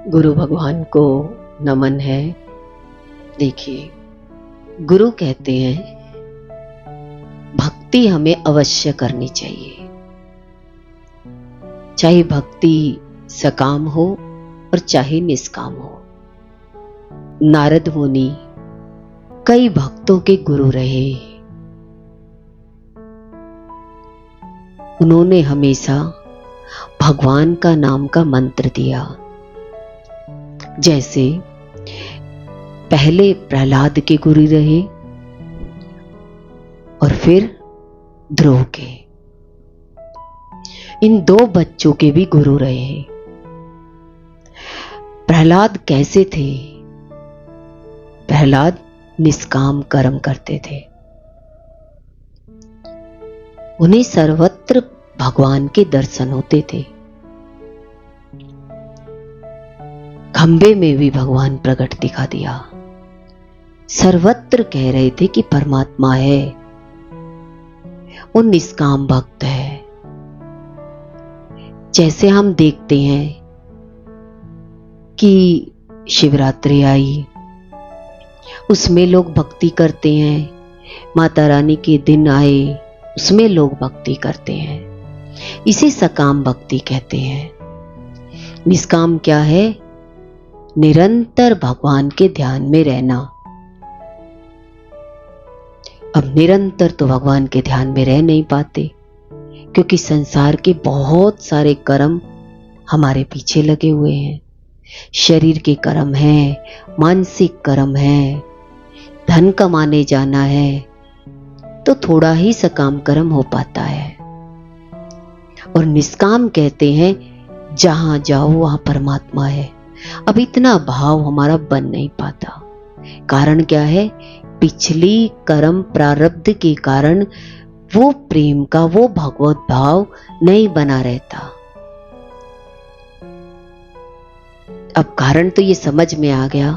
गुरु भगवान को नमन है। देखिए, गुरु कहते हैं भक्ति हमें अवश्य करनी चाहिए, चाहे भक्ति सकाम हो और चाहे निष्काम हो। नारद मुनि कई भक्तों के गुरु रहे। उन्होंने हमेशा भगवान का नाम का मंत्र दिया। जैसे पहले प्रहलाद के गुरु रहे और फिर ध्रुव के। इन दो बच्चों के भी गुरु रहे। प्रहलाद कैसे थे? प्रहलाद निष्काम कर्म करते थे। उन्हें सर्वत्र भगवान के दर्शन होते थे। खंबे में भी भगवान प्रकट दिखा दिया। सर्वत्र कह रहे थे कि परमात्मा है। वो निष्काम भक्त है। जैसे हम देखते हैं कि शिवरात्रि आई, उसमें लोग भक्ति करते हैं। माता रानी के दिन आए, उसमें लोग भक्ति करते हैं। इसे सकाम भक्ति कहते हैं। निष्काम क्या है? निरंतर भगवान के ध्यान में रहना। अब निरंतर तो भगवान के ध्यान में रह नहीं पाते, क्योंकि संसार के बहुत सारे कर्म हमारे पीछे लगे हुए हैं। शरीर के कर्म हैं, मानसिक कर्म हैं, धन कमाने जाना है, तो थोड़ा ही सकाम कर्म हो पाता है। और निष्काम कहते हैं जहां जाओ वहां परमात्मा है। अब इतना भाव हमारा बन नहीं पाता। कारण क्या है? पिछली कर्म प्रारब्ध के कारण वो प्रेम का, वो भगवत भाव नहीं बना रहता। अब कारण तो ये समझ में आ गया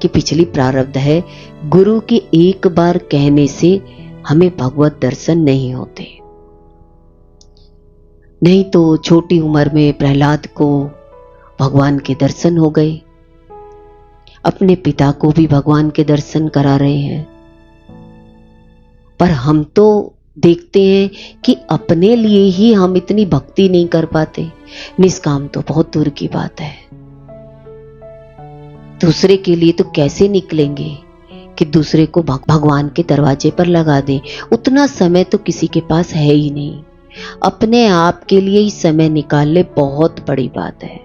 कि पिछली प्रारब्ध है। गुरु के एक बार कहने से हमें भगवत दर्शन नहीं होते। नहीं तो छोटी उम्र में प्रहलाद को भगवान के दर्शन हो गए। अपने पिता को भी भगवान के दर्शन करा रहे हैं। पर हम तो देखते हैं कि अपने लिए ही हम इतनी भक्ति नहीं कर पाते। निष्काम तो बहुत दूर की बात है। दूसरे के लिए तो कैसे निकलेंगे कि दूसरे को भगवान के दरवाजे पर लगा दें। उतना समय तो किसी के पास है ही नहीं। अपने आप के लिए ही समय निकाल ले, बहुत बड़ी बात है।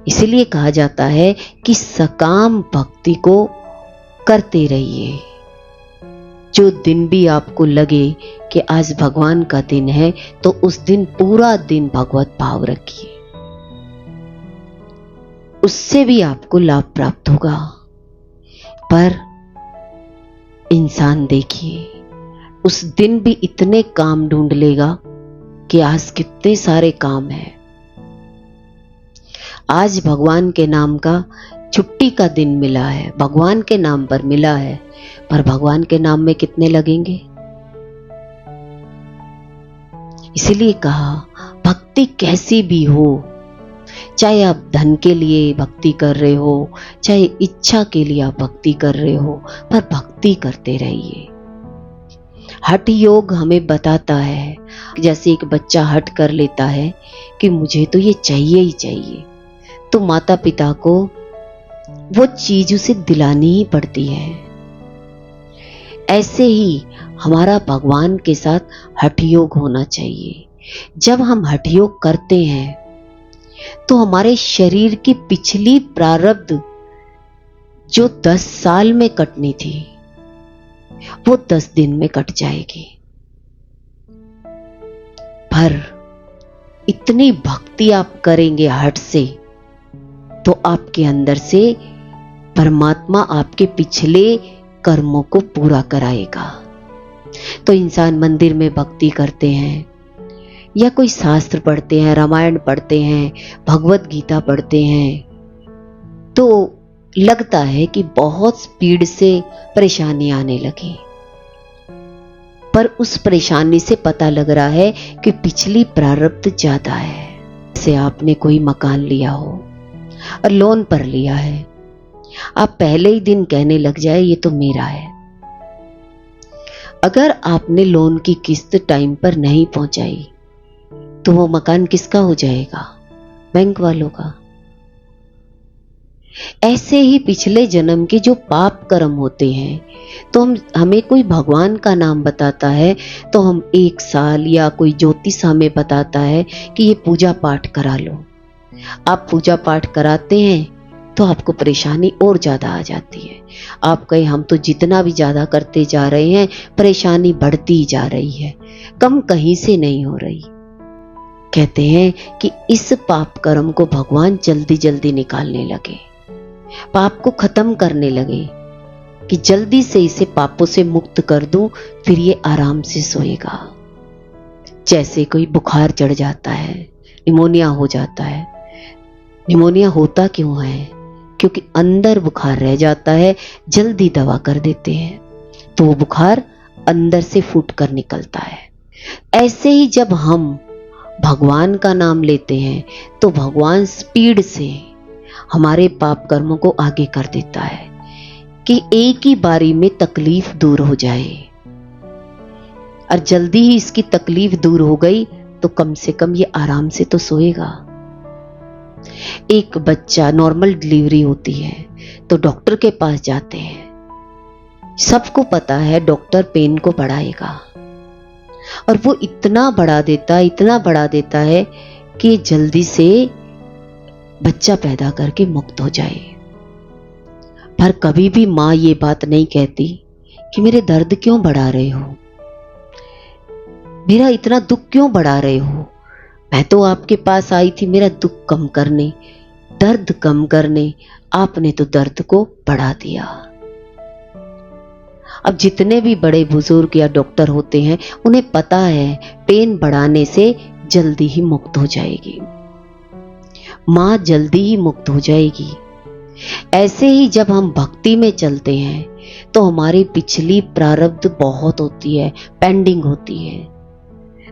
इसलिए कहा जाता है कि सकाम भक्ति को करते रहिए। जो दिन भी आपको लगे कि आज भगवान का दिन है, तो उस दिन पूरा दिन भगवत भाव रखिए। उससे भी आपको लाभ प्राप्त होगा। पर इंसान देखिए, उस दिन भी इतने काम ढूंढ लेगा कि आज कितने सारे काम हैं। आज भगवान के नाम का छुट्टी का दिन मिला है, भगवान के नाम पर मिला है, पर भगवान के नाम में कितने लगेंगे? इसीलिए कहा भक्ति कैसी भी हो, चाहे आप धन के लिए भक्ति कर रहे हो, चाहे इच्छा के लिए आप भक्ति कर रहे हो, पर भक्ति करते रहिए। हठ योग हमें बताता है, जैसे एक बच्चा हठ कर लेता है कि मुझे तो ये चाहिए ही चाहिए, तो माता पिता को वो चीज उसे दिलानी ही पड़ती है। ऐसे ही हमारा भगवान के साथ हठ योग होना चाहिए। जब हम हठ योग करते हैं तो हमारे शरीर की पिछली प्रारब्ध जो 10 साल में कटनी थी, वो 10 दिन में कट जाएगी। पर इतनी भक्ति आप करेंगे हठ से, तो आपके अंदर से परमात्मा आपके पिछले कर्मों को पूरा कराएगा। तो इंसान मंदिर में भक्ति करते हैं, या कोई शास्त्र पढ़ते हैं, रामायण पढ़ते हैं, भगवत गीता पढ़ते हैं, तो लगता है कि बहुत स्पीड से परेशानी आने लगी। पर उस परेशानी से पता लग रहा है कि पिछली प्रारब्ध ज्यादा है। जैसे आपने कोई मकान लिया हो, और लोन पर लिया है, आप पहले ही दिन कहने लग जाए ये तो मेरा है। अगर आपने लोन की किस्त टाइम पर नहीं पहुंचाई तो वो मकान किसका हो जाएगा? बैंक वालों का। ऐसे ही पिछले जन्म के जो पाप कर्म होते हैं, तो हमें कोई भगवान का नाम बताता है तो हम 1 साल, या कोई ज्योतिष हमें बताता है कि ये पूजा पाठ करा लो। आप पूजा पाठ कराते हैं तो आपको परेशानी और ज्यादा आ जाती है। आप कहें हम तो जितना भी ज्यादा करते जा रहे हैं परेशानी बढ़ती जा रही है, कम कहीं से नहीं हो रही। कहते हैं कि इस पाप कर्म को भगवान जल्दी जल्दी निकालने लगे, पाप को खत्म करने लगे कि जल्दी से इसे पापों से मुक्त कर दूं, फिर ये आराम से सोएगा। जैसे कोई बुखार चढ़ जाता है, निमोनिया हो जाता है। निमोनिया होता क्यों है? क्योंकि अंदर बुखार रह जाता है, जल्दी दवा कर देते हैं तो वो बुखार अंदर से फूट कर निकलता है। ऐसे ही जब हम भगवान का नाम लेते हैं तो भगवान स्पीड से हमारे पाप कर्मों को आगे कर देता है कि एक ही बारी में तकलीफ दूर हो जाए। और जल्दी ही इसकी तकलीफ दूर हो गई तो कम से कम ये आराम से तो सोएगा। एक बच्चा नॉर्मल डिलीवरी होती है तो डॉक्टर के पास जाते हैं, सबको पता है डॉक्टर पेन को बढ़ाएगा, और वो इतना बढ़ा देता है कि जल्दी से बच्चा पैदा करके मुक्त हो जाए। पर कभी भी मां ये बात नहीं कहती कि मेरे दर्द क्यों बढ़ा रहे हो, मेरा इतना दुख क्यों बढ़ा रहे हो। मैं तो आपके पास आई थी मेरा दुख कम करने, दर्द कम करने, आपने तो दर्द को बढ़ा दिया। अब जितने भी बड़े बुजुर्ग या डॉक्टर होते हैं उन्हें पता है पेन बढ़ाने से जल्दी ही मुक्त हो जाएगी, मां जल्दी ही मुक्त हो जाएगी। ऐसे ही जब हम भक्ति में चलते हैं तो हमारी पिछली प्रारब्ध बहुत होती है, पेंडिंग होती है,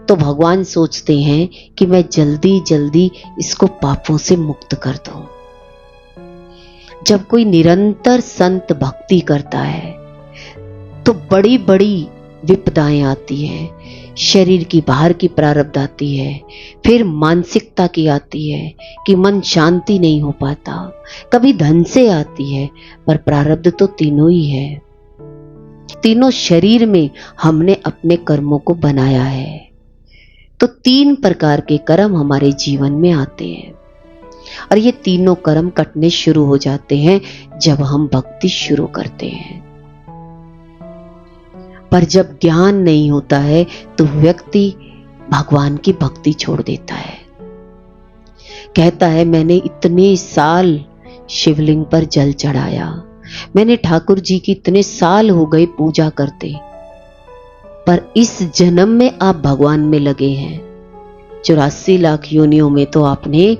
तो भगवान सोचते हैं कि मैं जल्दी जल्दी इसको पापों से मुक्त कर दूं। जब कोई निरंतर संत भक्ति करता है तो बड़ी बड़ी विपदाएं आती हैं, शरीर की बाहर की प्रारब्ध आती है, फिर मानसिकता की आती है कि मन शांति नहीं हो पाता, कभी धन से आती है, पर प्रारब्ध तो तीनों ही है। तीनों शरीर में हमने अपने कर्मों को बनाया है, तो 3 प्रकार के कर्म हमारे जीवन में आते हैं, और ये तीनों कर्म कटने शुरू हो जाते हैं जब हम भक्ति शुरू करते हैं। पर जब ज्ञान नहीं होता है तो व्यक्ति भगवान की भक्ति छोड़ देता है, कहता है मैंने इतने साल शिवलिंग पर जल चढ़ाया, मैंने ठाकुर जी की इतने साल हो गए पूजा करते, पर इस जन्म में आप भगवान में लगे हैं। 84 लाख योनियों में तो आपने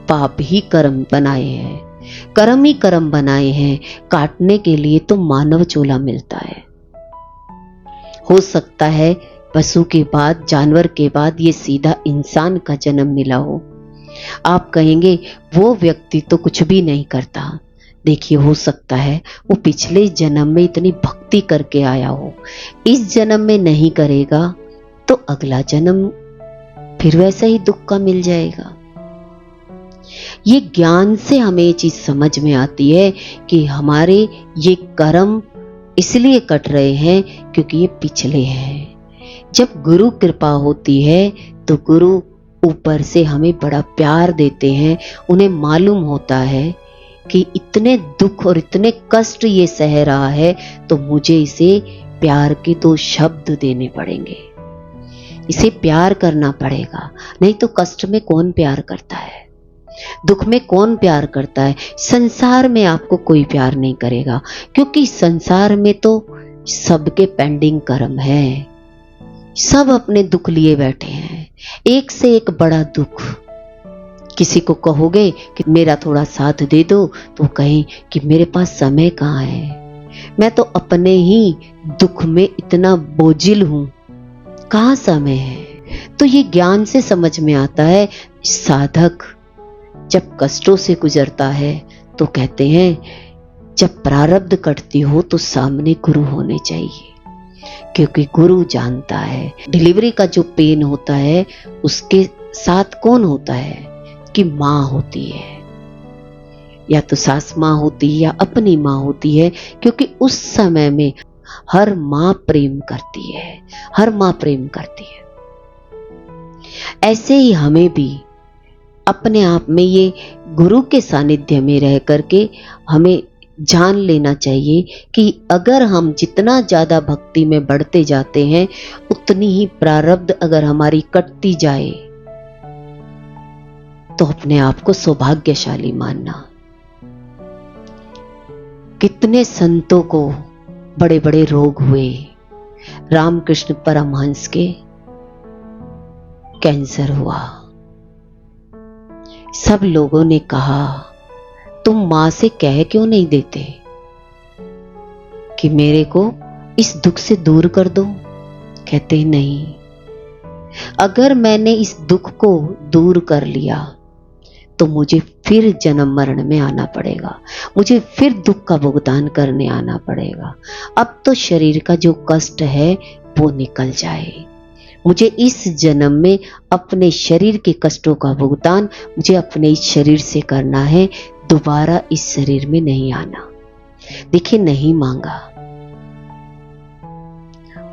पाप ही कर्म बनाए हैं, कर्म ही कर्म बनाए हैं, काटने के लिए तो मानव चोला मिलता है। हो सकता है पशु के बाद, जानवर के बाद ये सीधा इंसान का जन्म मिला हो। आप कहेंगे वो व्यक्ति तो कुछ भी नहीं करता। देखिए, हो सकता है वो पिछले जन्म में इतनी भक्ति करके आया हो, इस जन्म में नहीं करेगा तो अगला जन्म फिर वैसा ही दुख का मिल जाएगा। ये ज्ञान से हमें ये चीज समझ में आती है कि हमारे ये कर्म इसलिए कट रहे हैं क्योंकि ये पिछले हैं। जब गुरु कृपा होती है तो गुरु ऊपर से हमें बड़ा प्यार देते हैं, उन्हें मालूम होता है कि इतने दुख और इतने कष्ट ये सह रहा है तो मुझे इसे प्यार के 2 शब्द देने पड़ेंगे, इसे प्यार करना पड़ेगा। नहीं तो कष्ट में कौन प्यार करता है, दुख में कौन प्यार करता है। संसार में आपको कोई प्यार नहीं करेगा, क्योंकि संसार में तो सबके पेंडिंग कर्म है, सब अपने दुख लिए बैठे हैं, एक से एक बड़ा दुख। किसी को कहोगे कि मेरा थोड़ा साथ दे दो तो कहें कि मेरे पास समय कहाँ है, मैं तो अपने ही दुख में इतना बोझिल हूं, कहाँ समय है। तो ये ज्ञान से समझ में आता है साधक जब कष्टों से गुजरता है तो कहते हैं जब प्रारब्ध कटती हो तो सामने गुरु होने चाहिए, क्योंकि गुरु जानता है डिलीवरी का जो पेन होता है उसके साथ कौन होता है कि माँ होती है, या तो सास माँ होती है या अपनी माँ होती है, क्योंकि उस समय में हर माँ प्रेम करती है, हर माँ प्रेम करती है। ऐसे ही हमें भी अपने आप में ये गुरु के सानिध्य में रह करके हमें जान लेना चाहिए कि अगर हम जितना ज्यादा भक्ति में बढ़ते जाते हैं उतनी ही प्रारब्ध अगर हमारी कटती जाए तो अपने आप को सौभाग्यशाली मानना। कितने संतों को बड़े बड़े रोग हुए, रामकृष्ण परमहंस के कैंसर हुआ, सब लोगों ने कहा तुम मां से कह क्यों नहीं देते कि मेरे को इस दुख से दूर कर दो। कहते नहीं, अगर मैंने इस दुख को दूर कर लिया तो मुझे फिर जन्म मरण में आना पड़ेगा, मुझे फिर दुख का भुगतान करने आना पड़ेगा। अब तो शरीर का जो कष्ट है वो निकल जाए, मुझे इस जन्म में अपने शरीर के कष्टों का भुगतान मुझे अपने इस शरीर से करना है, दोबारा इस शरीर में नहीं आना। देखिए नहीं मांगा।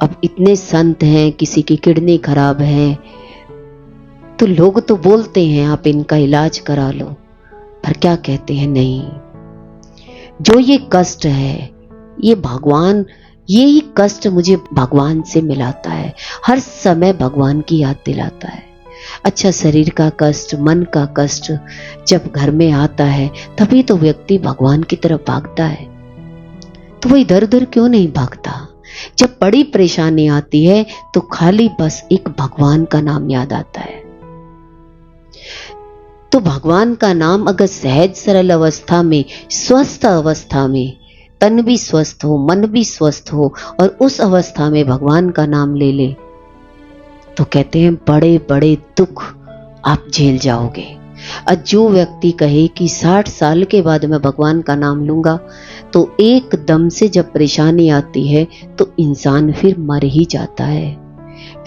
अब इतने संत हैं, किसी की किडनी खराब है तो लोग तो बोलते हैं आप इनका इलाज करा लो, पर क्या कहते हैं नहीं, जो ये कष्ट है ये भगवान, यही कष्ट मुझे भगवान से मिलाता है, हर समय भगवान की याद दिलाता है। अच्छा, शरीर का कष्ट, मन का कष्ट जब घर में आता है तभी तो व्यक्ति भगवान की तरफ भागता है, तो वो इधर उधर क्यों नहीं भागता। जब बड़ी परेशानी आती है तो खाली बस एक भगवान का नाम याद आता है। तो भगवान का नाम अगर सहज सरल अवस्था में, स्वस्थ अवस्था में, तन भी स्वस्थ हो, मन भी स्वस्थ हो और उस अवस्था में भगवान का नाम ले ले तो कहते हैं बड़े बड़े दुख आप झेल जाओगे। और जो व्यक्ति कहे कि 60 साल के बाद मैं भगवान का नाम लूंगा तो एकदम से जब परेशानी आती है तो इंसान फिर मर ही जाता है,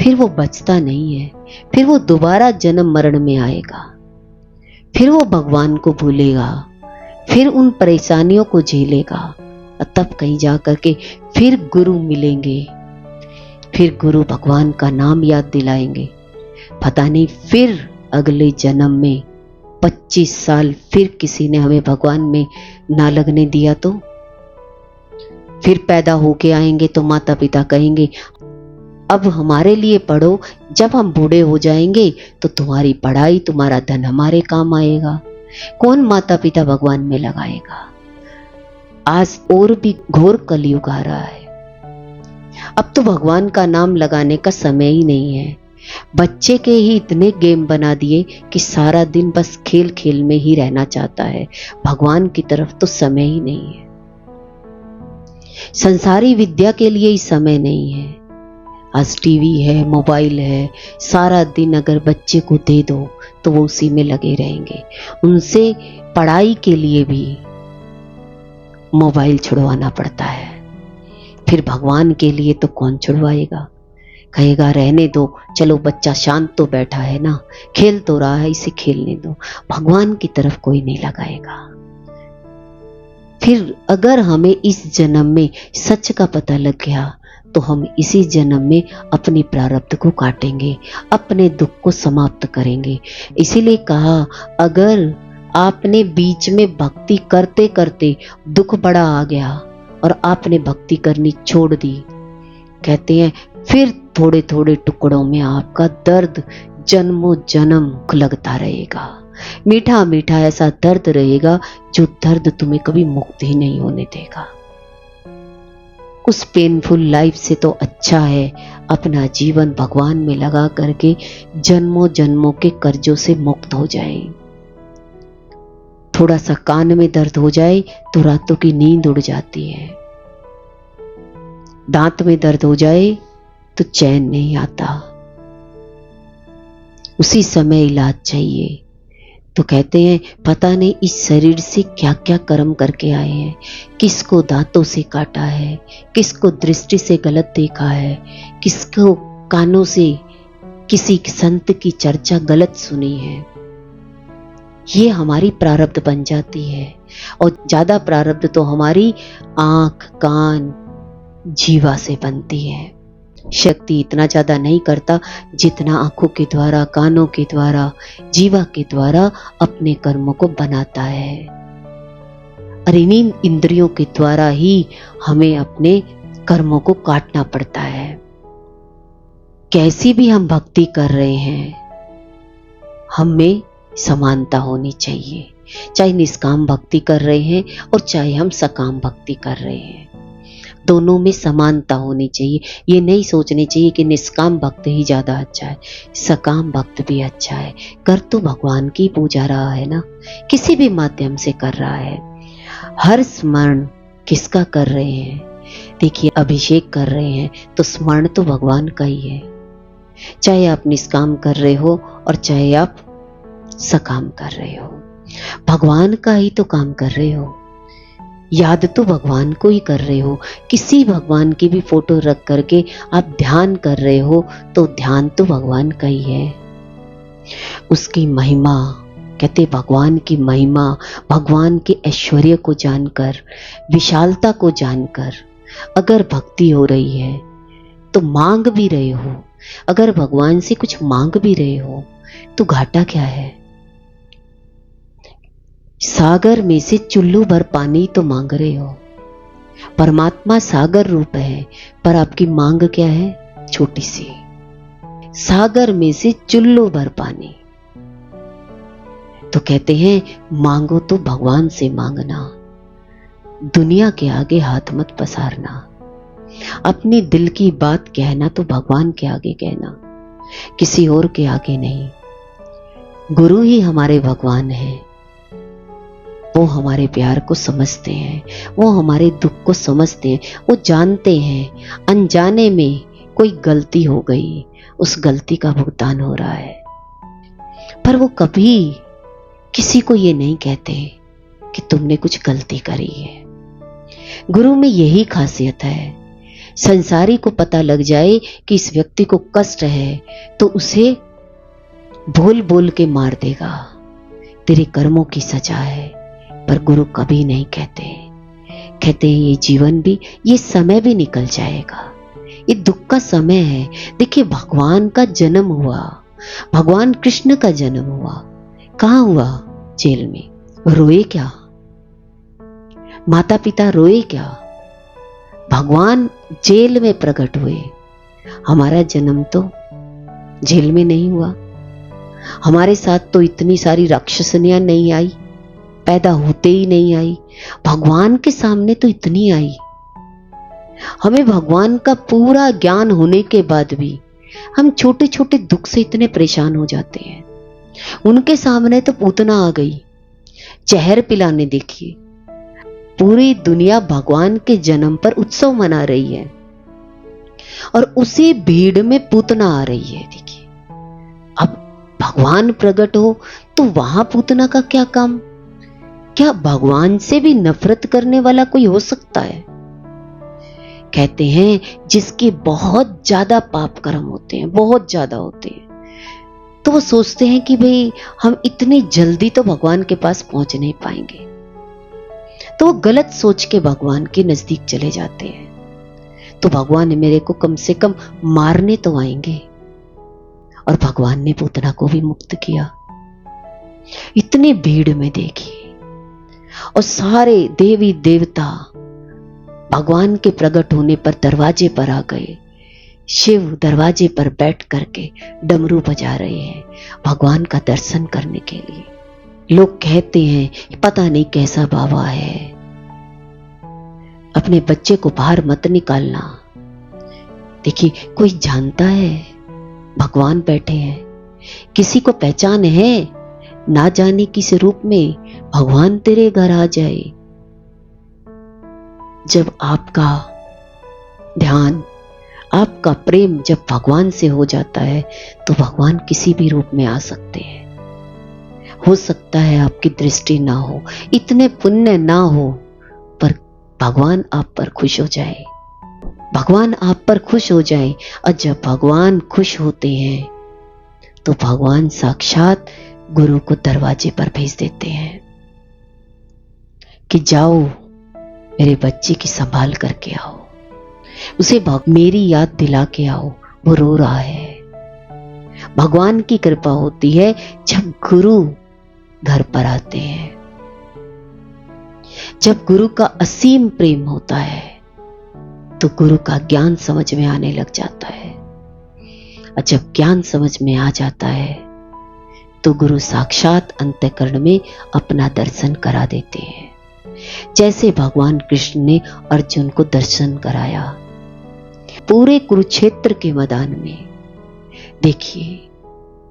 फिर वो बचता नहीं है, फिर वो दोबारा जन्म मरण में आएगा, फिर वो भगवान को भूलेगा, फिर उन परेशानियों को झेलेगा, तब कहीं जा करके फिर गुरु मिलेंगे, फिर गुरु भगवान का नाम याद दिलाएंगे। पता नहीं फिर अगले जन्म में 25 साल फिर किसी ने हमें भगवान में ना लगने दिया तो फिर पैदा होके आएंगे तो माता पिता कहेंगे अब हमारे लिए पढ़ो, जब हम बूढ़े हो जाएंगे तो तुम्हारी पढ़ाई, तुम्हारा धन हमारे काम आएगा। कौन माता पिता भगवान में लगाएगा। आज और भी घोर कलयुग आ रहा है, अब तो भगवान का नाम लगाने का समय ही नहीं है। बच्चे के ही इतने गेम बना दिए कि सारा दिन बस खेल खेल में ही रहना चाहता है, भगवान की तरफ तो समय ही नहीं है। संसारी विद्या के लिए ही समय नहीं है। आज टीवी है, मोबाइल है, सारा दिन अगर बच्चे को दे दो तो वो उसी में लगे रहेंगे। उनसे पढ़ाई के लिए भी मोबाइल छुड़वाना पड़ता है, फिर भगवान के लिए तो कौन छुड़वाएगा। कहेगा रहने दो, चलो बच्चा शांत तो बैठा है ना, खेल तो रहा है, इसे खेलने दो। भगवान की तरफ कोई नहीं लगाएगा। फिर अगर हमें इस जन्म में सच का पता लग गया तो हम इसी जन्म में अपनी प्रारब्ध को काटेंगे, अपने दुख को समाप्त करेंगे। इसीलिए कहा अगर आपने बीच में भक्ति करते करते दुख बड़ा आ गया और आपने भक्ति करनी छोड़ दी, कहते हैं फिर थोड़े थोड़े टुकड़ों में आपका दर्द जन्मों जन्म लगता रहेगा। मीठा मीठा ऐसा दर्द रहेगा जो दर्द तुम्हें कभी मुक्त ही नहीं होने देगा। उस पेनफुल लाइफ से तो अच्छा है अपना जीवन भगवान में लगा करके जन्मों जन्मों के कर्जों से मुक्त हो जाए। थोड़ा सा कान में दर्द हो जाए तो रातों की नींद उड़ जाती है, दांत में दर्द हो जाए तो चैन नहीं आता, उसी समय इलाज चाहिए। तो कहते हैं पता नहीं इस शरीर से क्या क्या कर्म करके आए हैं, किसको दांतों से काटा है, किसको दृष्टि से गलत देखा है, किसको कानों से किसी संत की चर्चा गलत सुनी है। ये हमारी प्रारब्ध बन जाती है। और ज्यादा प्रारब्ध तो हमारी आंख, कान, जीवा से बनती है। शक्ति इतना ज्यादा नहीं करता जितना आंखों के द्वारा, कानों के द्वारा, जीवा के द्वारा अपने कर्मों को बनाता है। और इन्हीं इंद्रियों के द्वारा ही हमें अपने कर्मों को काटना पड़ता है। कैसी भी हम भक्ति कर रहे हैं, हमें समानता होनी चाहिए। चाहे निष्काम भक्ति कर रहे हैं और चाहे हम सकाम भक्ति कर रहे हैं, दोनों में समानता होनी चाहिए। ये नहीं सोचनी चाहिए कि निष्काम भक्त ही ज्यादा अच्छा है, सकाम भक्त भी अच्छा है। कर तो भगवान की पूजा रहा है ना, किसी भी माध्यम से कर रहा है। हर स्मरण किसका कर रहे हैं? देखिए, अभिषेक कर रहे हैं तो स्मरण तो भगवान का ही है। चाहे आप निष्काम कर रहे हो और चाहे आप सकाम कर रहे हो, भगवान का ही तो काम कर रहे हो। याद तो भगवान को ही कर रहे हो। किसी भगवान की भी फोटो रख करके आप ध्यान कर रहे हो तो ध्यान तो भगवान का ही है। उसकी महिमा, कहते भगवान की महिमा, भगवान के ऐश्वर्य को जानकर, विशालता को जानकर अगर भक्ति हो रही है तो मांग भी रहे हो, अगर भगवान से कुछ मांग भी रहे हो तो घाटा क्या है? सागर में से चुल्लू भर पानी तो मांग रहे हो। परमात्मा सागर रूप है, पर आपकी मांग क्या है? छोटी सी। सागर में से चुल्लू भर पानी। तो कहते हैं मांगो तो भगवान से मांगना, दुनिया के आगे हाथ मत पसारना। अपनी दिल की बात कहना तो भगवान के आगे कहना, किसी और के आगे नहीं। गुरु ही हमारे भगवान हैं। वो हमारे प्यार को समझते हैं, वो हमारे दुख को समझते हैं, वो जानते हैं अनजाने में कोई गलती हो गई, उस गलती का भुगतान हो रहा है। पर वो कभी किसी को ये नहीं कहते कि तुमने कुछ गलती करी है। गुरु में यही खासियत है। संसारी को पता लग जाए कि इस व्यक्ति को कष्ट है तो उसे बोल बोल के मार देगा, तेरे कर्मों की सजा है। पर गुरु कभी नहीं कहते, कहते हैं ये जीवन भी, ये समय भी निकल जाएगा, ये दुख का समय है। देखिए, भगवान का जन्म हुआ, भगवान कृष्ण का जन्म हुआ, कहां हुआ? जेल में। रोए क्या? माता पिता रोए क्या? भगवान जेल में प्रकट हुए। हमारा जन्म तो जेल में नहीं हुआ। हमारे साथ तो इतनी सारी राक्षसनियां नहीं आई, पैदा होते ही नहीं आई। भगवान के सामने तो इतनी आई। हमें भगवान का पूरा ज्ञान होने के बाद भी हम छोटे छोटे दुख से इतने परेशान हो जाते हैं। उनके सामने तो पूतना आ गई, जहर पिलाने। देखिए, पूरी दुनिया भगवान के जन्म पर उत्सव मना रही है और उसी भीड़ में पूतना आ रही है। देखिए, अब भगवान प्रकट हो तो वहां पूतना का क्या काम? क्या भगवान से भी नफरत करने वाला कोई हो सकता है? कहते हैं जिसके बहुत ज्यादा पाप कर्म होते हैं, बहुत ज्यादा होते हैं, तो वो सोचते हैं कि भाई हम इतनी जल्दी तो भगवान के पास पहुंच नहीं पाएंगे, तो वो गलत सोच के भगवान के नजदीक चले जाते हैं। तो भगवान मेरे को कम से कम मारने तो आएंगे। और भगवान ने पूतना को भी मुक्त किया। इतनी भीड़ में देखी, और सारे देवी देवता भगवान के प्रकट होने पर दरवाजे पर आ गए। शिव दरवाजे पर बैठ करके डमरू बजा रहे हैं भगवान का दर्शन करने के लिए। लोग कहते हैं पता नहीं कैसा बाबा है, अपने बच्चे को बाहर मत निकालना। देखिए, कोई जानता है भगवान बैठे हैं? किसी को पहचान है? ना जाने किस रूप में भगवान तेरे घर आ जाए। जब आपका ध्यान, आपका प्रेम जब भगवान से हो जाता है तो भगवान किसी भी रूप में आ सकते हैं। हो सकता है आपकी दृष्टि ना हो, इतने पुण्य ना हो, पर भगवान आप पर खुश हो जाए, भगवान आप पर खुश हो जाए। और जब भगवान खुश होते हैं तो भगवान साक्षात गुरु को दरवाजे पर भेज देते हैं कि जाओ मेरे बच्चे की संभाल करके आओ, उसे मेरी याद दिला के आओ, वो रो रहा है। भगवान की कृपा होती है जब गुरु घर पर आते हैं, जब गुरु का असीम प्रेम होता है तो गुरु का ज्ञान समझ में आने लग जाता है। और जब ज्ञान समझ में आ जाता है तो गुरु साक्षात अंतःकरण में अपना दर्शन करा देते हैं, जैसे भगवान कृष्ण ने अर्जुन को दर्शन कराया पूरे कुरुक्षेत्र के मैदान में। देखिए,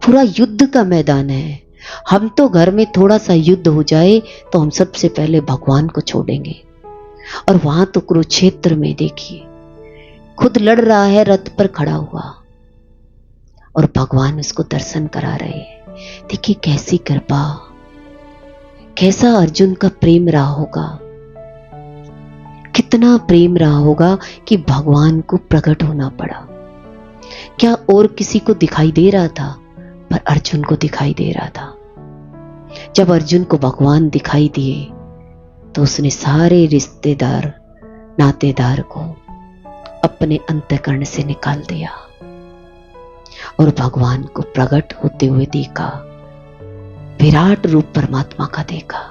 पूरा युद्ध का मैदान है। हम तो घर में थोड़ा सा युद्ध हो जाए तो हम सबसे पहले भगवान को छोड़ेंगे, और वहां तो कुरुक्षेत्र में देखिए खुद लड़ रहा है रथ पर खड़ा हुआ, और भगवान उसको दर्शन करा रहे हैं। देखिए कैसी कृपा, कैसा अर्जुन का प्रेम रहा होगा, कितना प्रेम रहा होगा कि भगवान को प्रकट होना पड़ा। क्या और किसी को दिखाई दे रहा था, पर अर्जुन को दिखाई दे रहा था। जब अर्जुन को भगवान दिखाई दिए तो उसने सारे रिश्तेदार नातेदार को अपने अंतःकरण से निकाल दिया और भगवान को प्रकट होते हुए देखा, विराट रूप परमात्मा का देखा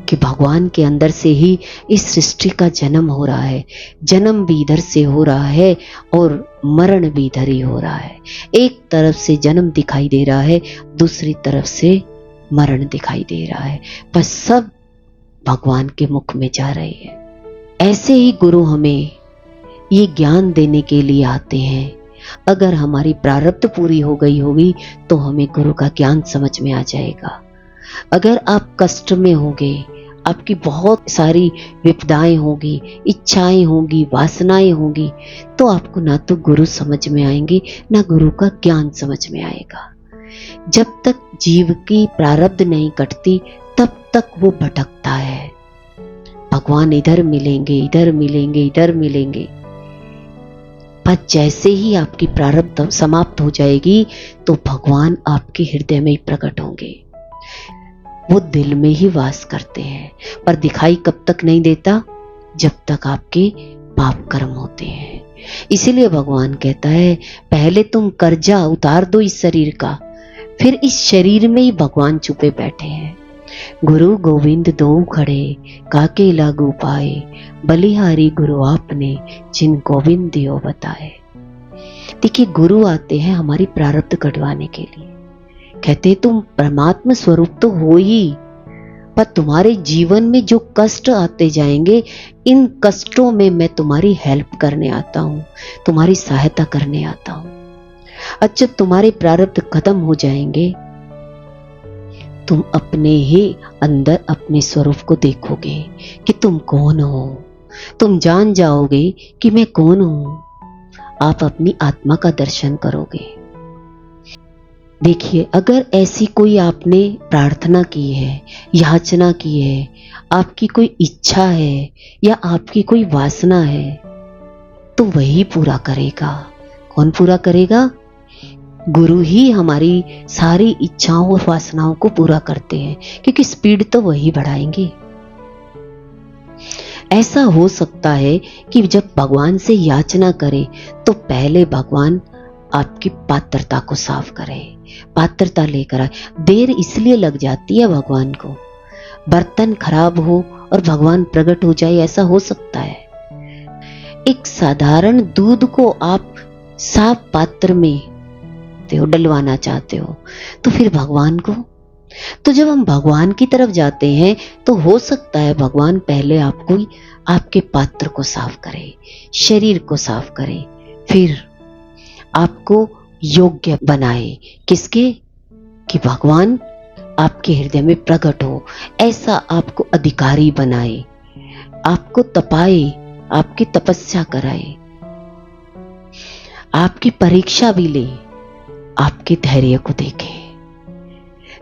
कि भगवान के अंदर से ही इस सृष्टि का जन्म हो रहा है, जन्म भी इधर से हो रहा है और मरण भी इधर ही हो रहा है। एक तरफ से जन्म दिखाई दे रहा है, दूसरी तरफ से मरण दिखाई दे रहा है, बस सब भगवान के मुख में जा रहे हैं। ऐसे ही गुरु हमें ये ज्ञान देने के लिए आते हैं। अगर हमारी प्रारब्ध पूरी हो गई होगी तो हमें गुरु का ज्ञान समझ में आ जाएगा। अगर आप कष्ट में होंगे, आपकी बहुत सारी विपदाएं होगी, इच्छाएं होंगी, वासनाएं होंगी, तो आपको ना तो गुरु समझ में आएंगे ना गुरु का ज्ञान समझ में आएगा। जब तक जीव की प्रारब्ध नहीं कटती तब तक वो भटकता है। भगवान इधर मिलेंगे, इधर मिलेंगे, इधर मिलेंगे, पर जैसे ही आपकी प्रारब्ध समाप्त हो जाएगी तो भगवान आपके हृदय में ही प्रकट होंगे। वो दिल में ही वास करते हैं, पर दिखाई कब तक नहीं देता, जब तक आपके पाप कर्म होते हैं। इसीलिए भगवान कहता है पहले तुम कर्जा उतार दो इस शरीर का, फिर इस शरीर में ही भगवान छुपे बैठे हैं। गुरु गोविंद दो खड़े, काके लागू पाए, बलिहारी गुरु आपने, जिन गोविंद दियो बताए। देखिए, गुरु आते हैं हमारी प्रारब्ध कटवाने के लिए। कहते तुम परमात्मा स्वरूप तो हो ही, पर तुम्हारे जीवन में जो कष्ट आते जाएंगे, इन कष्टों में मैं तुम्हारी हेल्प करने आता हूं, तुम्हारी सहायता करने आता हूं। अच्छा, तुम्हारे प्रारब्ध खत्म हो जाएंगे, तुम अपने ही अंदर अपने स्वरूप को देखोगे कि तुम कौन हो। तुम जान जाओगे कि मैं कौन हूं। आप अपनी आत्मा का दर्शन करोगे। देखिए, अगर ऐसी कोई आपने प्रार्थना की है, याचना की है, आपकी कोई इच्छा है या आपकी कोई वासना है, तो वही पूरा करेगा। कौन पूरा करेगा? गुरु ही हमारी सारी इच्छाओं और वासनाओं को पूरा करते हैं, क्योंकि स्पीड तो वही बढ़ाएंगे। ऐसा हो सकता है कि जब भगवान से याचना करें तो पहले भगवान आपकी पात्रता को साफ करे, पात्रता लेकर आए। देर इसलिए लग जाती है भगवान को, बर्तन खराब हो और भगवान प्रकट हो जाए, ऐसा हो सकता है। एक साधारण दूध को आप साफ पात्र में डलवाना चाहते हो, तो फिर भगवान को, तो जब हम भगवान की तरफ जाते हैं तो हो सकता है भगवान पहले आपको आपके पात्र को साफ करे, शरीर को साफ करे, फिर आपको योग्य बनाए। किसके? कि भगवान आपके हृदय में प्रकट हो, ऐसा आपको अधिकारी बनाए, आपको तपाए, आपकी तपस्या कराए, आपकी परीक्षा भी ले, आपके धैर्य को देखे।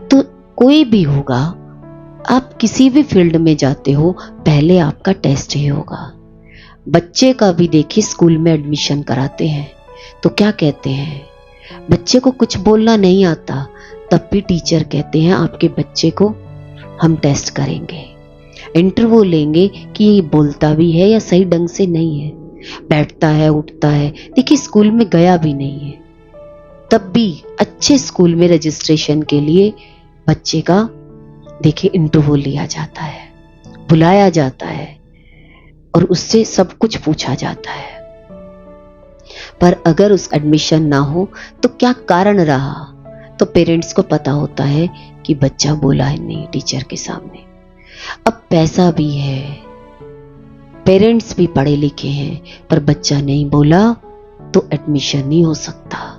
तो कोई भी होगा, आप किसी भी फील्ड में जाते हो, पहले आपका टेस्ट ही होगा। बच्चे का भी देखिए, स्कूल में एडमिशन कराते हैं तो क्या कहते हैं, बच्चे को कुछ बोलना नहीं आता, तब भी टीचर कहते हैं आपके बच्चे को हम टेस्ट करेंगे, इंटरव्यू लेंगे कि ये बोलता भी है या सही ढंग से नहीं है, बैठता है उठता है। देखिए स्कूल में गया भी नहीं है, तब भी अच्छे स्कूल में रजिस्ट्रेशन के लिए बच्चे का देखिए इंटरव्यू लिया जाता है, बुलाया जाता है और उससे सब कुछ पूछा जाता है। पर अगर उस एडमिशन ना हो तो क्या कारण रहा, तो पेरेंट्स को पता होता है कि बच्चा बोला है नहीं टीचर के सामने। अब पैसा भी है, पेरेंट्स भी पढ़े लिखे हैं, पर बच्चा नहीं बोला तो एडमिशन नहीं हो सकता।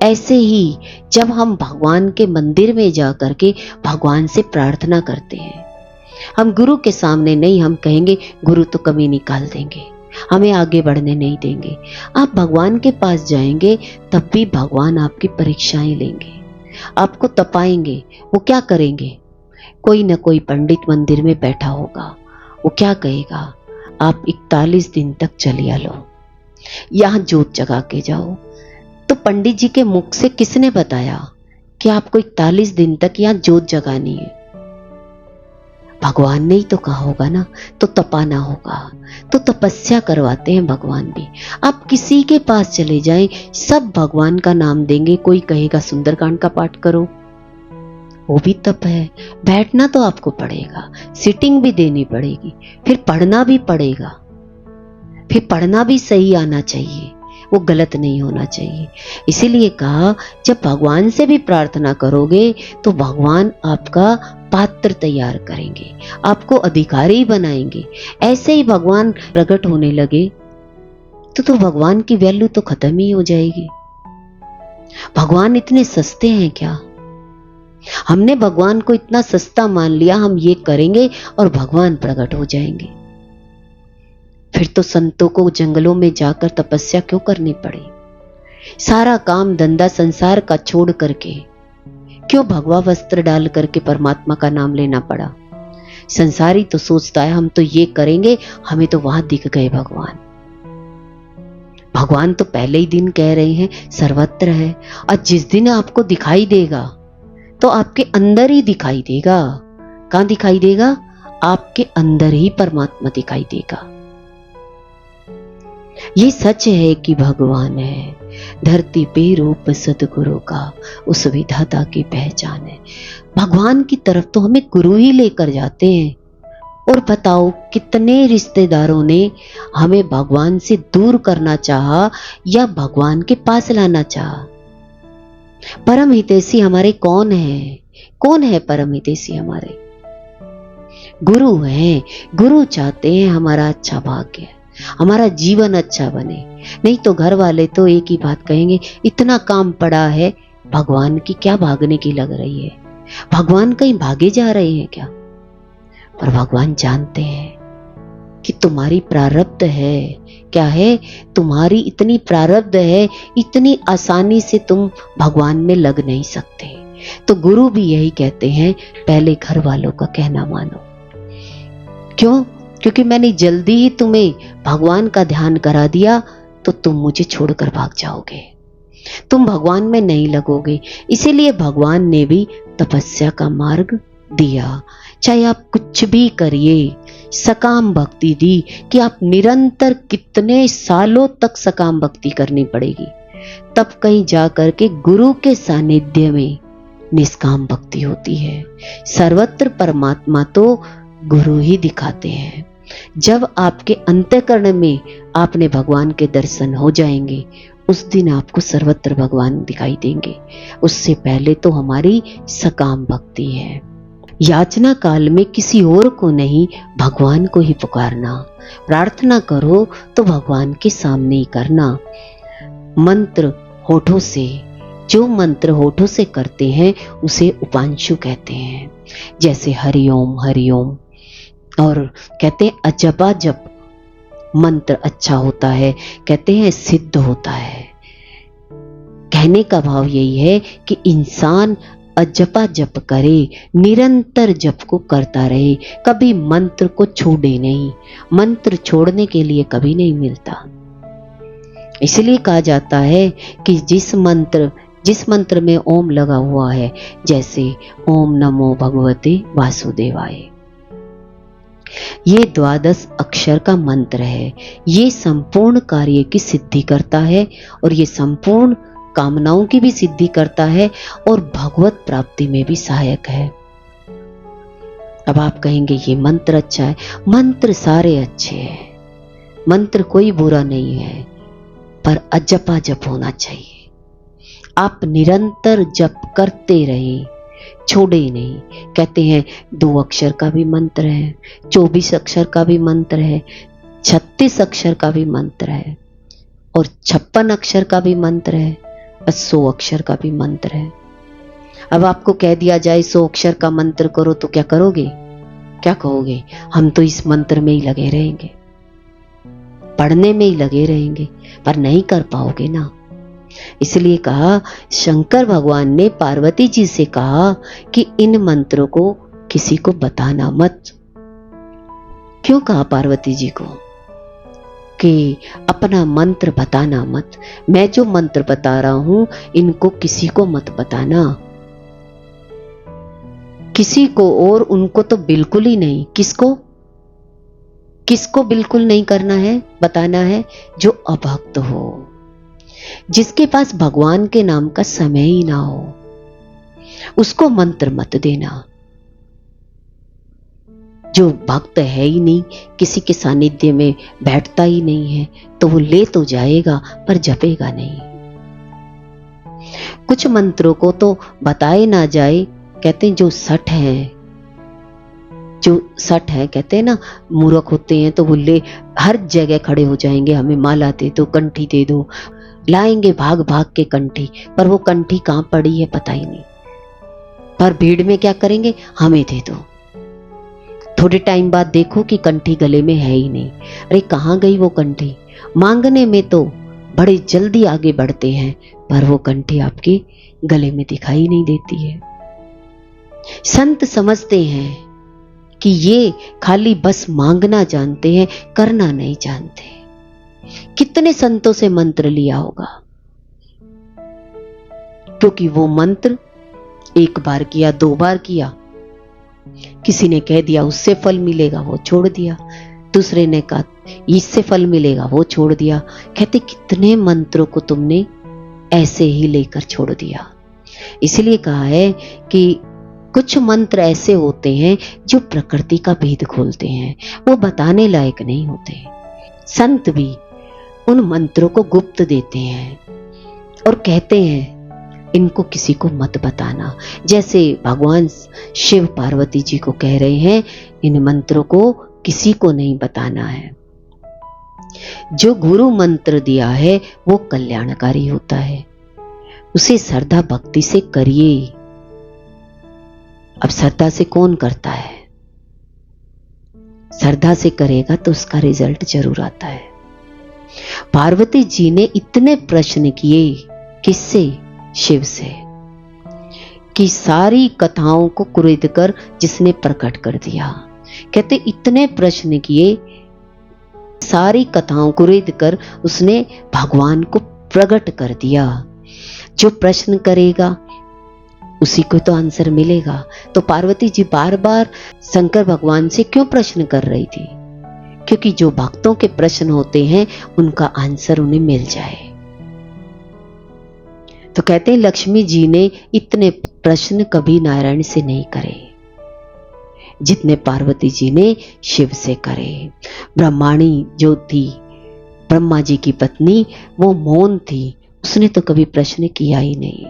ऐसे ही जब हम भगवान के मंदिर में जा करके भगवान से प्रार्थना करते हैं, हम गुरु के सामने नहीं, हम कहेंगे गुरु तो कमी निकाल देंगे, हमें आगे बढ़ने नहीं देंगे। आप भगवान के पास जाएंगे तब भी भगवान आपकी परीक्षाएं लेंगे, आपको तपाएंगे। वो क्या करेंगे, कोई न कोई पंडित मंदिर में बैठा होगा, वो क्या कहेगा, आप 41 दिन तक चलिया लो, यहां जोत जगा के जाओ। तो पंडित जी के मुख से किसने बताया कि आपको 41 दिन तक यहां जोत जगानी है? भगवान ने ही तो कहा होगा ना, तो तपाना होगा। तो तपस्या करवाते हैं भगवान भी। आप किसी के पास चले जाएं, सब भगवान का नाम देंगे। कोई कहेगा सुंदरकांड का पाठ करो, वो भी तप है। बैठना तो आपको पड़ेगा, सिटिंग भी देनी पड़ेगी, फिर पढ़ना भी पड़ेगा, फिर पढ़ना भी सही आना चाहिए, वो गलत नहीं होना चाहिए। इसीलिए कहा जब भगवान से भी प्रार्थना करोगे तो भगवान आपका पात्र तैयार करेंगे, आपको अधिकारी बनाएंगे। ऐसे ही भगवान प्रकट होने लगे तो भगवान की वैल्यू तो खत्म ही हो जाएगी। भगवान इतने सस्ते हैं क्या? हमने भगवान को इतना सस्ता मान लिया, हम ये करेंगे और भगवान प्रकट हो जाएंगे। फिर तो संतों को जंगलों में जाकर तपस्या क्यों करनी पड़ी? सारा काम धंधा संसार का छोड़ करके क्यों भगवा वस्त्र डाल करके परमात्मा का नाम लेना पड़ा? संसारी तो सोचता है हम तो ये करेंगे, हमें तो वहां दिख गए भगवान। भगवान तो पहले ही दिन कह रहे हैं सर्वत्र है, और जिस दिन आपको दिखाई देगा तो आपके अंदर ही दिखाई देगा। कहां दिखाई देगा? आपके अंदर ही परमात्मा दिखाई देगा। ये सच है कि भगवान है, धरती पे रूप सदगुरु का, उस विधाता की पहचान है। भगवान की तरफ तो हमें गुरु ही लेकर जाते हैं। और बताओ कितने रिश्तेदारों ने हमें भगवान से दूर करना चाहा या भगवान के पास लाना चाहा। परम हितैषी हमारे कौन है? कौन है परम हितैषी हमारे? गुरु हैं। गुरु चाहते हैं हमारा अच्छा भाग्य, हमारा जीवन अच्छा बने। नहीं तो घर वाले तो एक ही बात कहेंगे, इतना काम पड़ा है, भगवान की क्या भागने की लग रही है? भगवान कहीं भागे जा रहे हैं क्या? पर भगवान जानते हैं कि तुम्हारी प्रारब्ध है। क्या है? तुम्हारी इतनी प्रारब्ध है, इतनी आसानी से तुम भगवान में लग नहीं सकते। तो गुरु भी यही कहते हैं, पहले घर वालों का कहना मानो। क्यों? क्योंकि मैंने जल्दी ही तुम्हें भगवान का ध्यान करा दिया तो तुम मुझे छोड़कर भाग जाओगे, तुम भगवान में नहीं लगोगे। इसीलिए भगवान ने भी तपस्या का मार्ग दिया। चाहे आप कुछ भी करिए, सकाम भक्ति दी कि आप निरंतर कितने सालों तक सकाम भक्ति करनी पड़ेगी, तब कहीं जा करके गुरु के सानिध्य में निष्काम भक्ति होती है। सर्वत्र परमात्मा तो गुरु ही दिखाते हैं। जब आपके अंतःकरण में आपने भगवान के दर्शन हो जाएंगे, उस दिन आपको सर्वत्र भगवान दिखाई देंगे। उससे पहले तो हमारी सकाम भक्ति है। याचना काल में किसी और को नहीं, भगवान को ही पुकारना। प्रार्थना करो तो भगवान के सामने ही करना। मंत्र होठों से, जो मंत्र होठों से करते हैं उसे उपांशु कहते हैं। जैसे हरिओम हरिओम, और कहते हैं अजपा जप मंत्र अच्छा होता है, कहते हैं सिद्ध होता है। कहने का भाव यही है कि इंसान अजपा जप करे, निरंतर जप को करता रहे, कभी मंत्र को छोड़े नहीं। मंत्र छोड़ने के लिए कभी नहीं मिलता। इसलिए कहा जाता है कि जिस मंत्र में ओम लगा हुआ है, जैसे ओम नमो भगवते वासुदेवाय, ये 12 अक्षर का मंत्र है। ये संपूर्ण कार्य की सिद्धि करता है और ये संपूर्ण कामनाओं की भी सिद्धि करता है और भगवत प्राप्ति में भी सहायक है। अब आप कहेंगे ये मंत्र अच्छा है। मंत्र सारे अच्छे हैं, मंत्र कोई बुरा नहीं है, पर अजपा जप होना चाहिए। आप निरंतर जप करते रहें, छोड़े नहीं। कहते हैं 2 अक्षर का भी मंत्र है, 24 अक्षर का भी मंत्र है, 36 अक्षर का भी मंत्र है और 56 अक्षर का भी मंत्र है और 100 अक्षर का भी मंत्र है। अब आपको कह दिया जाए 100 अक्षर का मंत्र करो तो क्या करोगे? क्या कहोगे? हम तो इस मंत्र में ही लगे रहेंगे, पढ़ने में ही लगे रहेंगे, पर नहीं कर पाओगे ना। इसलिए कहा, शंकर भगवान ने पार्वती जी से कहा कि इन मंत्रों को किसी को बताना मत। क्यों कहा पार्वती जी को कि अपना मंत्र बताना मत? मैं जो मंत्र बता रहा हूं इनको किसी को मत बताना, किसी को, और उनको तो बिल्कुल ही नहीं। किसको बिल्कुल नहीं करना है, बताना है? जो अभक्त हो, जिसके पास भगवान के नाम का समय ही ना हो, उसको मंत्र मत देना। जो भक्त है ही नहीं, किसी के सानिध्य में बैठता ही नहीं है, तो वो ले तो जाएगा पर जपेगा नहीं। कुछ मंत्रों को तो बताए ना जाए, कहते हैं जो सठ है, कहते हैं ना, मूर्ख होते हैं तो वो ले हर जगह खड़े हो जाएंगे, हमें माला दे दो, कंठी दे दो, लाएंगे भाग भाग के कंठी, पर वो कंठी कहां पड़ी है पता ही नहीं। पर भीड़ में क्या करेंगे? हमें दे दो। थोड़े टाइम बाद देखो कि कंठी गले में है ही नहीं। अरे कहां गई वो कंठी? मांगने में तो बड़े जल्दी आगे बढ़ते हैं, पर वो कंठी आपके गले में दिखाई नहीं देती है। संत समझते हैं कि ये खाली बस मांगना जानते हैं, करना नहीं जानते। कितने संतों से मंत्र लिया होगा, क्योंकि वो मंत्र 1 बार किया, 2 बार किया, किसी ने कह दिया उससे फल मिलेगा, वो छोड़ दिया, दूसरे ने कहा इससे फल मिलेगा, वो छोड़ दिया। कहते कितने मंत्रों को तुमने ऐसे ही लेकर छोड़ दिया। इसलिए कहा है कि कुछ मंत्र ऐसे होते हैं जो प्रकृति का भेद खोलते हैं, वो बताने लायक नहीं होते। संत भी उन मंत्रों को गुप्त देते हैं और कहते हैं इनको किसी को मत बताना। जैसे भगवान शिव पार्वती जी को कह रहे हैं इन मंत्रों को किसी को नहीं बताना है। जो गुरु मंत्र दिया है वो कल्याणकारी होता है, उसे श्रद्धा भक्ति से करिए। अब श्रद्धा से कौन करता है? श्रद्धा से करेगा तो उसका रिजल्ट जरूर आता है। पार्वती जी ने इतने प्रश्न किए, किससे? शिव से, कि सारी कथाओं को कुरेद कर जिसने प्रकट कर दिया। कहते इतने प्रश्न किए, सारी कथाओं को कुरेद कर उसने भगवान को प्रकट कर दिया। जो प्रश्न करेगा उसी को तो आंसर मिलेगा। तो पार्वती जी बार बार शंकर भगवान से क्यों प्रश्न कर रही थी? क्योंकि जो भक्तों के प्रश्न होते हैं उनका आंसर उन्हें मिल जाए। तो कहते हैं लक्ष्मी जी ने इतने प्रश्न कभी नारायण से नहीं करे जितने पार्वती जी ने शिव से करे। ब्रह्माणी जो थी, ब्रह्मा जी की पत्नी, वो मौन थी, उसने तो कभी प्रश्न किया ही नहीं।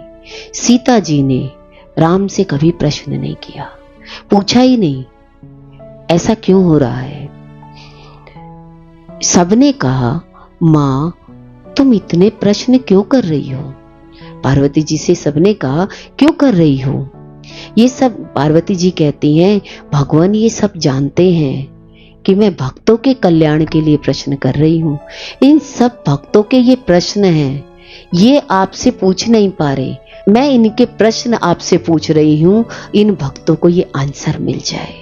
सीता जी ने राम से कभी प्रश्न नहीं किया, पूछा ही नहीं ऐसा क्यों हो रहा है। सबने कहा मां तुम इतने प्रश्न क्यों कर रही हो? पार्वती जी से सबने कहा क्यों कर रही हो? ये सब पार्वती जी कहती हैं भगवान ये सब जानते हैं कि मैं भक्तों के कल्याण के लिए प्रश्न कर रही हूं। इन सब भक्तों के ये प्रश्न हैं, ये आपसे पूछ नहीं पा रहे, मैं इनके प्रश्न आपसे पूछ रही हूं, इन भक्तों को ये आंसर मिल जाए।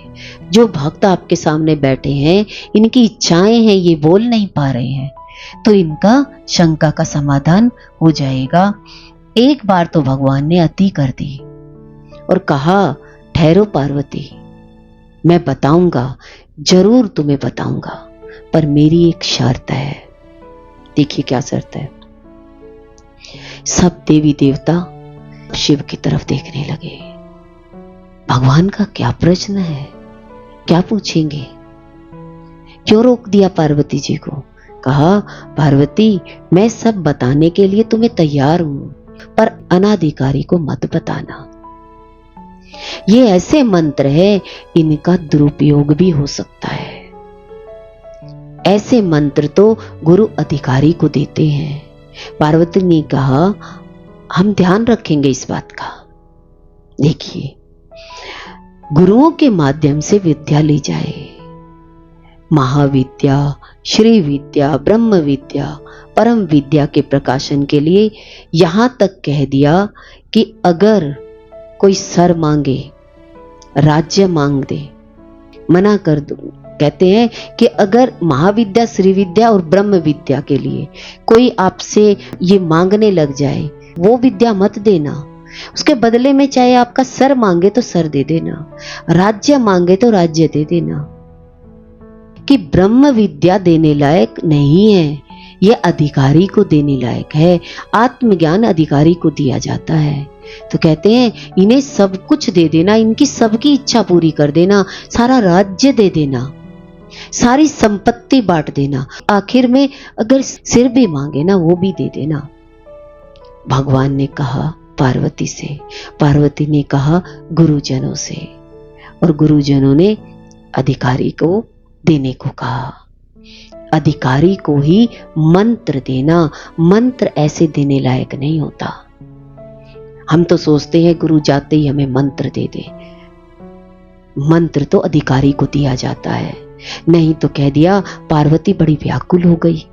जो भक्त आपके सामने बैठे हैं, इनकी इच्छाएं हैं, ये बोल नहीं पा रहे हैं, तो इनका शंका का समाधान हो जाएगा। एक बार तो भगवान ने अति कर दी और कहा, ठहरो पार्वती, मैं बताऊंगा, जरूर तुम्हें बताऊंगा, पर मेरी एक शर्त है। देखिए क्या शर्त है। सब देवी देवता शिव की तरफ देखने लगे। भगवान का क्या प्रश्न है, क्या पूछेंगे? क्यों रोक दिया पार्वती जी को? कहा, पार्वती, मैं सब बताने के लिए तुम्हें तैयार हूं, पर अनाधिकारी को मत बताना। ये ऐसे मंत्र है, इनका दुरुपयोग भी हो सकता है। ऐसे मंत्र तो गुरु अधिकारी को देते हैं। पार्वती ने कहा, हम ध्यान रखेंगे इस बात का। देखिए, गुरुओं के माध्यम से विद्या ली जाए, महाविद्या, श्री विद्या, ब्रह्म विद्या, परम विद्या के प्रकाशन के लिए यहां तक कह दिया कि अगर कोई सर मांगे, राज्य मांग दे, मना कर दो। कहते हैं कि अगर महाविद्या, श्री विद्या और ब्रह्म विद्या के लिए कोई आपसे ये मांगने लग जाए, वो विद्या मत देना। उसके बदले में चाहे आपका सर मांगे तो सर दे देना, राज्य मांगे तो राज्य दे देना। कि ब्रह्म विद्या देने लायक नहीं है, यह अधिकारी को देने लायक है। आत्मज्ञान अधिकारी को दिया जाता है। तो कहते हैं, इन्हें सब कुछ दे देना, इनकी सबकी इच्छा पूरी कर देना, सारा राज्य दे देना, सारी संपत्ति बांट देना, आखिर में अगर सिर भी मांगे ना, वो भी दे देना। भगवान ने कहा पार्वती से, पार्वती ने कहा गुरुजनों से, और गुरुजनों ने अधिकारी को देने को कहा। अधिकारी को ही मंत्र देना, मंत्र ऐसे देने लायक नहीं होता। हम तो सोचते हैं गुरु जाते ही हमें मंत्र दे दे। मंत्र तो अधिकारी को दिया जाता है। नहीं तो कह दिया, पार्वती बड़ी व्याकुल हो गई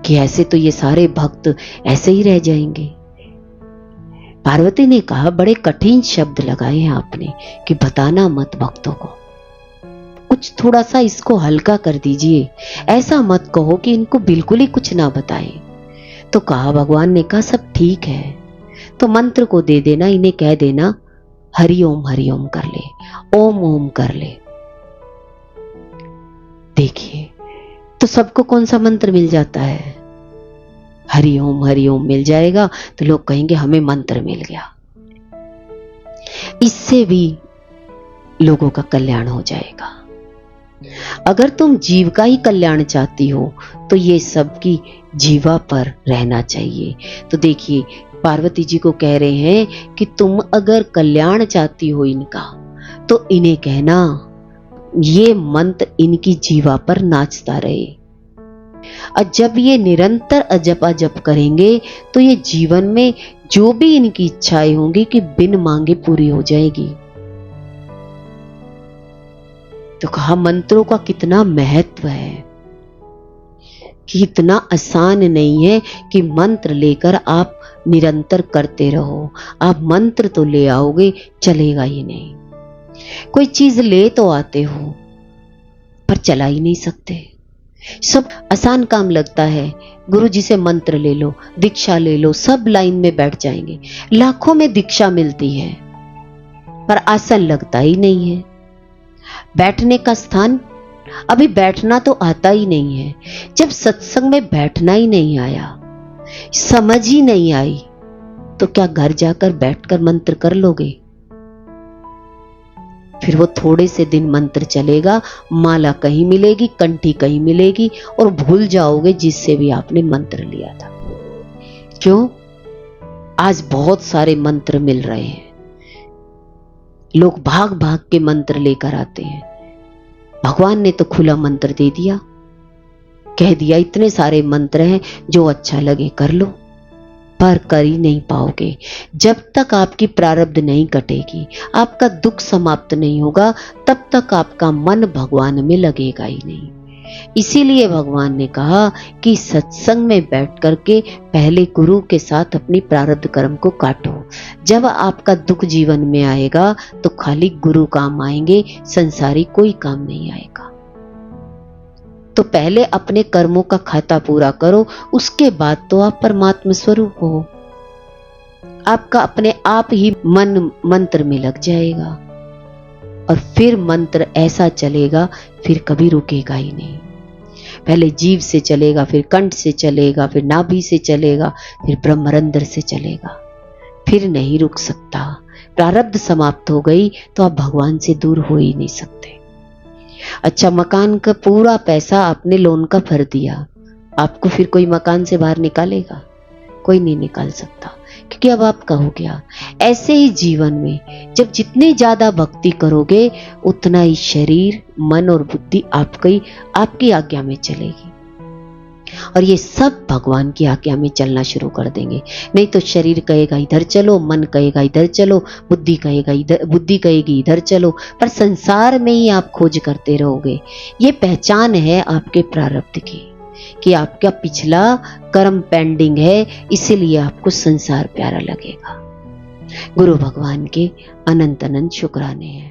कि ऐसे तो ये सारे भक्त ऐसे ही रह जाएंगे। पार्वती ने कहा, बड़े कठिन शब्द लगाए हैं आपने कि बताना मत भक्तों को, कुछ थोड़ा सा इसको हल्का कर दीजिए, ऐसा मत कहो कि इनको बिल्कुल ही कुछ ना बताएं। तो कहा, भगवान ने कहा, सब ठीक है, तो मंत्र को दे देना, इन्हें कह देना हरिओम कर ले, ओम ओम कर ले। देखिए, तो सबको कौन सा मंत्र मिल जाता है? हरिओम मिल जाएगा तो लोग कहेंगे हमें मंत्र मिल गया। इससे भी लोगों का कल्याण हो जाएगा। अगर तुम जीव का ही कल्याण चाहती हो तो ये सबकी जीवा पर रहना चाहिए। तो देखिए, पार्वती जी को कह रहे हैं कि तुम अगर कल्याण चाहती हो इनका, तो इन्हें कहना ये मंत्र इनकी जीवा पर नाचता रहे। और जब ये निरंतर अजप करेंगे तो ये जीवन में जो भी इनकी इच्छाएं होंगी कि बिन मांगे पूरी हो जाएगी। तो कहा, मंत्रों का कितना महत्व है, कि इतना आसान नहीं है कि मंत्र लेकर आप निरंतर करते रहो। आप मंत्र तो ले आओगे, चलेगा ही नहीं। कोई चीज ले तो आते हो पर चला ही नहीं सकते। सब आसान काम लगता है। गुरु जी से मंत्र ले लो, दीक्षा ले लो, सब लाइन में बैठ जाएंगे। लाखों में दीक्षा मिलती है पर आसन लगता ही नहीं है। बैठने का स्थान, अभी बैठना तो आता ही नहीं है। जब सत्संग में बैठना ही नहीं आया, समझ ही नहीं आई, तो क्या घर जाकर बैठकर मंत्र कर लोगे? फिर वो थोड़े से दिन मंत्र चलेगा, माला कहीं मिलेगी, कंठी कहीं मिलेगी, और भूल जाओगे जिससे भी आपने मंत्र लिया था। क्यों? आज बहुत सारे मंत्र मिल रहे हैं, लोग भाग भाग के मंत्र लेकर आते हैं। भगवान ने तो खुला मंत्र दे दिया, कह दिया इतने सारे मंत्र हैं, जो अच्छा लगे कर लो, पर कर ही नहीं पाओगे। जब तक आपकी प्रारब्ध नहीं कटेगी, आपका दुख समाप्त नहीं होगा, तब तक आपका मन भगवान में लगेगा ही नहीं। इसीलिए भगवान ने कहा कि सत्संग में बैठ करके पहले गुरु के साथ अपनी प्रारब्ध कर्म को काटो। जब आपका दुख जीवन में आएगा तो खाली गुरु काम आएंगे, संसारी कोई काम नहीं आएगा। तो पहले अपने कर्मों का खाता पूरा करो, उसके बाद तो आप परमात्मा स्वरूप हो। आपका अपने आप ही मन मंत्र में लग जाएगा और फिर मंत्र ऐसा चलेगा, फिर कभी रुकेगा ही नहीं। पहले जीव से चलेगा, फिर कंठ से चलेगा, फिर नाभि से चलेगा, फिर ब्रह्मरंध्र से चलेगा, फिर नहीं रुक सकता। प्रारब्ध समाप्त हो गई तो आप भगवान से दूर हो ही नहीं सकते। अच्छा, मकान का पूरा पैसा आपने लोन का भर दिया, आपको फिर कोई मकान से बाहर निकालेगा? कोई नहीं निकाल सकता, क्योंकि अब आपका हो गया। ऐसे ही जीवन में जब जितनी ज्यादा भक्ति करोगे उतना ही शरीर, मन और बुद्धि आपकी आज्ञा में चलेगी, और ये सब भगवान की आज्ञा में चलना शुरू कर देंगे। नहीं तो शरीर कहेगा इधर चलो, मन कहेगा इधर चलो, बुद्धि कहेगी इधर चलो, पर संसार में ही आप खोज करते रहोगे। ये पहचान है आपके प्रारब्ध की कि आपका पिछला कर्म पेंडिंग है, इसीलिए आपको संसार प्यारा लगेगा। गुरु भगवान के अनंत अनंत शुक्राने हैं।